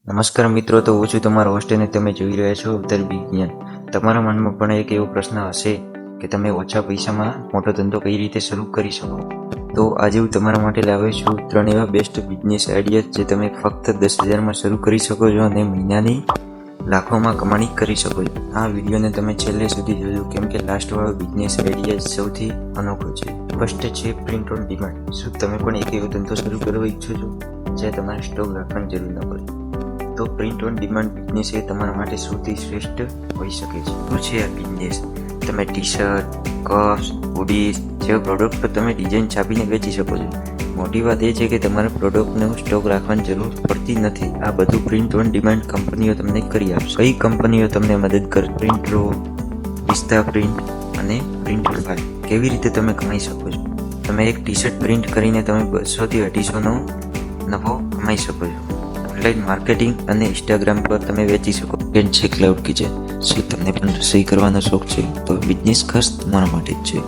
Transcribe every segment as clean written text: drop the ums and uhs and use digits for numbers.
નમસ્કાર મિત્રો, તો હું છું તમારો હોસ્ટ અને તમે જોઈ રહ્યા છો અવતાર વિજ્ઞાન. તમારા મનમાં પણ એક એવો પ્રશ્ન હશે કે તમે ઓછા પૈસામાં મોટો ધંધો કઈ રીતે શરૂ કરી શકો. તો આજે હું તમારા માટે લાવ્યો છું 3 એવા બેસ્ટ બિઝનેસ આઈડિયા જે તમે ફક્ત 10,000માં શરૂ કરી શકો છો અને મહિનાની લાખોમાં કમાણી કરી શકો છો. આ વિડીયોને તમે છેલ્લે સુધી જોજો, કેમ કે લાસ્ટ વાળો બિઝનેસ આઈડિયા સૌથી અનોખો છે. ફર્સ્ટ છે પ્રિન્ટ ઓન ડિમાન્ડ. શું તમે પણ એક એવો ધંધો શરૂ કરવા ઈચ્છો છો જ્યાં તમારે સ્ટોક રાખવાની જરૂર ન પડે? તો પ્રિન્ટ ઓન ડિમાન્ડ બિઝનેસ એ તમારા માટે સૌથી શ્રેષ્ઠ હોઈ શકે છે. શું છે આ બિઝનેસ? તમે ટી શર્ટ, કપ્સ, હુડીઝ જેવા પ્રોડક્ટ પર તમે ડિઝાઇન છાપીને વેચી શકો છો. મોટી વાત એ છે કે તમારે પ્રોડક્ટનો સ્ટોક રાખવાની જરૂર પડતી નથી. આ બધું પ્રિન્ટ ઓન ડિમાન્ડ કંપનીઓ તમને કરી આપશે. કઈ કંપનીઓ તમને મદદ કરે? પ્રિન્ટરો, વિસ્તા પ્રિન્ટ અને પ્રિન્ટરફાઈ. કેવી રીતે તમે કમાઈ શકો છો? તમે એક ટી શર્ટ પ્રિન્ટ કરીને તમે 200 થી 250નો નફો કમાઈ શકો છો. ઓનલાઈન માર્કેટિંગ અને ઇન્સ્ટાગ્રામ પર તમે વેચી શકો. સેકન્ડ છે ક્લાઉડ કિચન. શું તમને પણ રસોઈ કરવાનો શોખ છે? તો બિઝનેસ ખાસ તમારા માટે જ છે.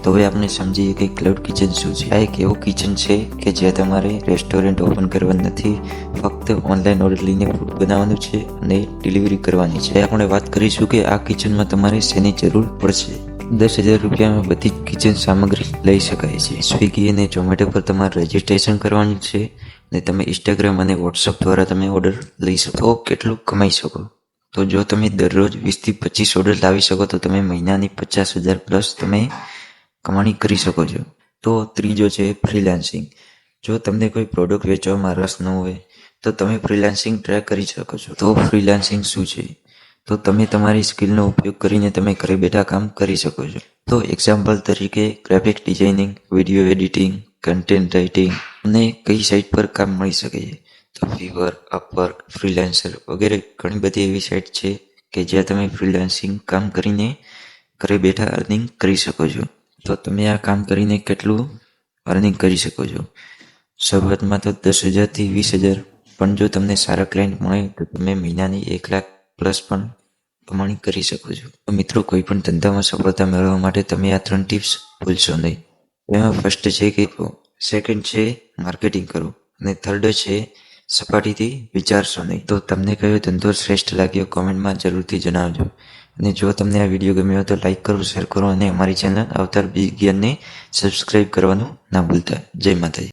તો હવે આપણે સમજીએ કે ક્લાઉડ કિચન શું છે. આ એક એવું કિચન છે કે જ્યાં તમારે રેસ્ટોરન્ટ ઓપન કરવાનું નથી, ફક્ત ઓનલાઈન ઓર્ડર લઈને ફૂડ બનાવવાનું છે અને ડિલિવરી કરવાની છે. આપણે વાત કરીશું કે આ કિચનમાં તમારે શેની જરૂર પડશે. 10,000 રૂપિયામાં બધી જ કિચન સામગ્રી લઈ શકાય છે. સ્વિગી અને ઝોમેટો પર તમારે રજીસ્ટ્રેશન કરવાનું છે અને તમે ઇન્સ્ટાગ્રામ અને વોટ્સઅપ દ્વારા તમે ઓર્ડર લઈ શકો. તો કેટલું કમાઈ શકો? તો જો તમે દરરોજ 20 થી 25 ઓર્ડર લાવી શકો તો તમે મહિનાની 50,000 પ્લસ તમે કમાણી કરી શકો છો. તો ત્રીજો છે ફ્રીલાન્સિંગ. જો તમને કોઈ પ્રોડક્ટ વેચવામાં રસ ન હોય તો તમે ફ્રીલાન્સિંગ ટ્રાય કરી શકો છો. તો ફ્રીલાન્સિંગ શું છે? તો તમે તમારી સ્કિલનો ઉપયોગ કરીને તમે ઘરે બેઠા કામ કરી શકો છો. તો એક્ઝામ્પલ તરીકે graphic designing, video editing, content writing અને કઈ સાઇટ પર કામ મળી શકે છે. તો ફીવર, અપવર્ક, ફ્રીલાન્સર વગેરે ઘણી બધી એવી સાઇટ છે કે જ્યાં તમે ફ્રીલાન્સિંગ કામ કરીને ઘરે બેઠા અર્નિંગ કરી શકો છો. તો તમે આ કામ કરીને કેટલું અર્નિંગ કરી શકો છો? શરૂઆતમાં તો 10,000 થી 20,000, પણ જો તમને સારા ક્લાયન્ટ મળે તો તમે મહિનાની 1 લાખ પ્લસ પણ કમાણી કરી શકો છો. તો મિત્રો, કોઈ પણ ધંધામાં સફળતા મેળવવા માટે તમે આ 3 ટિપ્સ ભૂલશો નહીં. એમાં ફર્સ્ટ છે કે સેકન્ડ છે માર્કેટિંગ કરો અને થર્ડ છે સપાટીથી વિચારશો નહીં. તો તમને કયો ધંધો શ્રેષ્ઠ લાગ્યો કોમેન્ટમાં જરૂરથી જણાવજો. અને જો તમને આ વિડીયો ગમ્યો હોય તો લાઈક કરો, શેર કરો અને અમારી ચેનલ અવતાર વિજ્ઞાનને સબસ્ક્રાઇબ કરવાનું ના ભૂલતા. જય માતાજી.